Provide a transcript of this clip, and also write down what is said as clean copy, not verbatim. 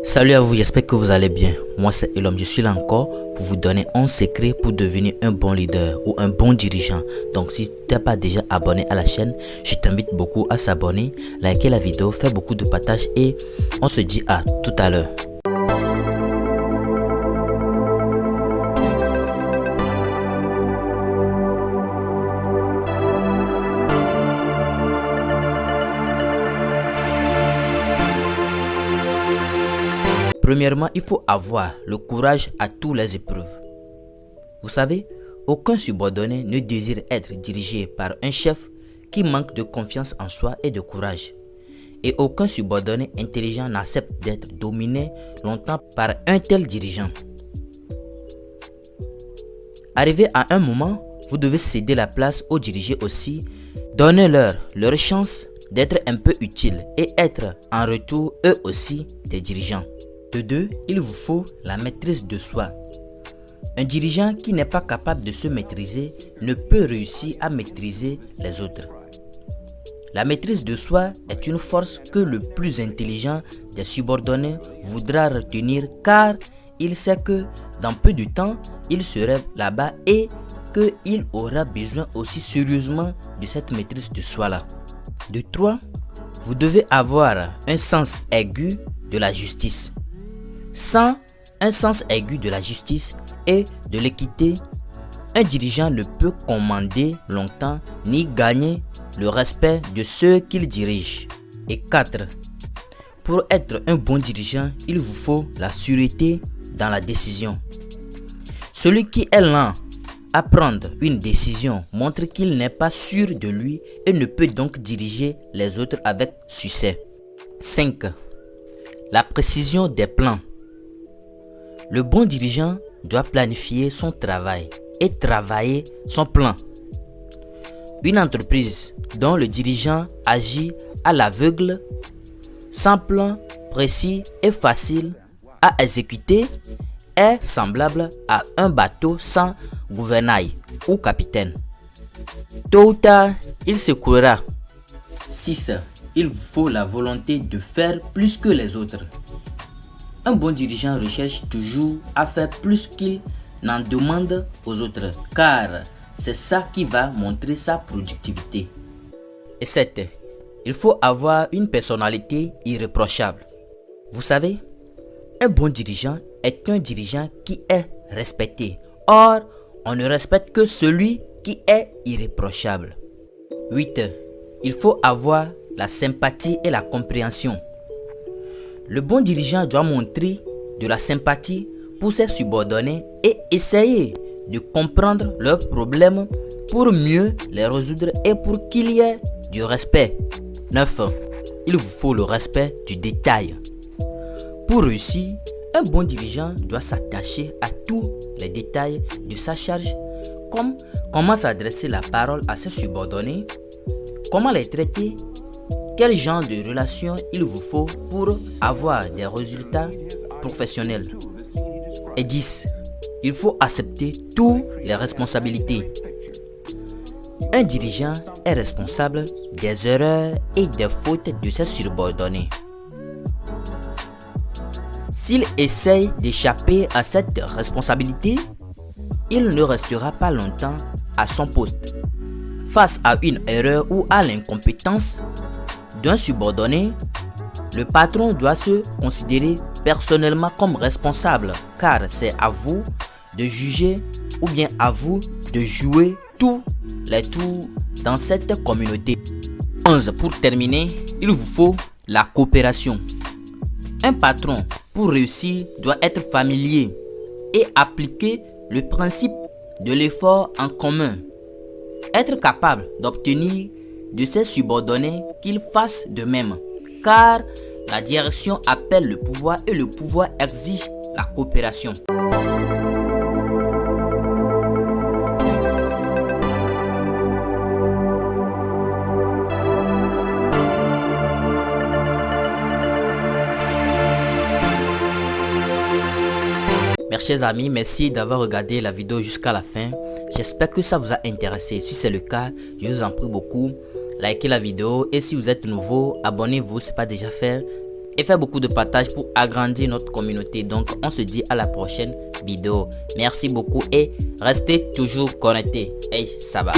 Salut à vous, j'espère que vous allez bien. Moi c'est Elom, je suis là encore pour vous donner un secret pour devenir un bon leader ou un bon dirigeant. Donc si tu n'es pas déjà abonné à la chaîne, je t'invite beaucoup à s'abonner, liker la vidéo, faire beaucoup de partage et on se dit à tout à l'heure. Premièrement, il faut avoir le courage à toutes les épreuves. Vous savez, aucun subordonné ne désire être dirigé par un chef qui manque de confiance en soi et de courage. Et aucun subordonné intelligent n'accepte d'être dominé longtemps par un tel dirigeant. Arrivé à un moment, vous devez céder la place aux dirigés aussi. Donnez-leur leur chance d'être un peu utiles et être en retour eux aussi des dirigeants. De deux, il vous faut la maîtrise de soi. Un dirigeant qui n'est pas capable de se maîtriser ne peut réussir à maîtriser les autres. La maîtrise de soi est une force que le plus intelligent des subordonnés voudra retenir car il sait que dans peu de temps, il sera là-bas et qu'il aura besoin aussi sérieusement de cette maîtrise de soi-là. De trois, vous devez avoir un sens aigu de la justice. Sans un sens aigu de la justice et de l'équité, un dirigeant ne peut commander longtemps ni gagner le respect de ceux qu'il dirige. Et 4. Pour être un bon dirigeant, il vous faut la sûreté dans la décision. Celui qui est lent à prendre une décision montre qu'il n'est pas sûr de lui et ne peut donc diriger les autres avec succès. 5. La précision des plans. Le bon dirigeant doit planifier son travail et travailler son plan. Une entreprise dont le dirigeant agit à l'aveugle, sans plan précis et facile à exécuter, est semblable à un bateau sans gouvernail ou capitaine. Tôt ou tard, il secouera. 6. Il vous faut la volonté de faire plus que les autres. Un bon dirigeant recherche toujours à faire plus qu'il n'en demande aux autres, car c'est ça qui va montrer sa productivité. Et 7. Il faut avoir une personnalité irréprochable. Vous savez, un bon dirigeant est un dirigeant qui est respecté. Or, on ne respecte que celui qui est irréprochable. 8. Il faut avoir la sympathie et la compréhension. Le bon dirigeant doit montrer de la sympathie pour ses subordonnés et essayer de comprendre leurs problèmes pour mieux les résoudre et pour qu'il y ait du respect. 9. Il vous faut le respect du détail. Pour réussir, un bon dirigeant doit s'attacher à tous les détails de sa charge, comme comment s'adresser la parole à ses subordonnés, comment les traiter, quel genre de relation il vous faut pour avoir des résultats professionnels. Et 10. Il faut accepter toutes les responsabilités. Un dirigeant est responsable des erreurs et des fautes de ses subordonnés. S'il essaye d'échapper à cette responsabilité, il ne restera pas longtemps à son poste. Face à une erreur ou à l'incompétence d'un subordonné, le patron doit se considérer personnellement comme responsable car c'est à vous de juger ou bien à vous de jouer tous les tours dans cette communauté. 11. Pour terminer, il vous faut la coopération. Un patron, pour réussir, doit être familier et appliquer le principe de l'effort en commun. Être capable d'obtenir de ses subordonnés qu'ils fassent de même, car la direction appelle le pouvoir et le pouvoir exige la coopération. Mes chers amis, merci d'avoir regardé la vidéo jusqu'à la fin. J'espère que ça vous a intéressé. Si c'est le cas, je vous en prie beaucoup. Likez la vidéo et si vous êtes nouveau, abonnez-vous si ce n'est pas déjà fait. et faire beaucoup de partage pour agrandir notre communauté. Donc, on se dit à la prochaine vidéo. Merci beaucoup et restez toujours connectés. Hey, ça va.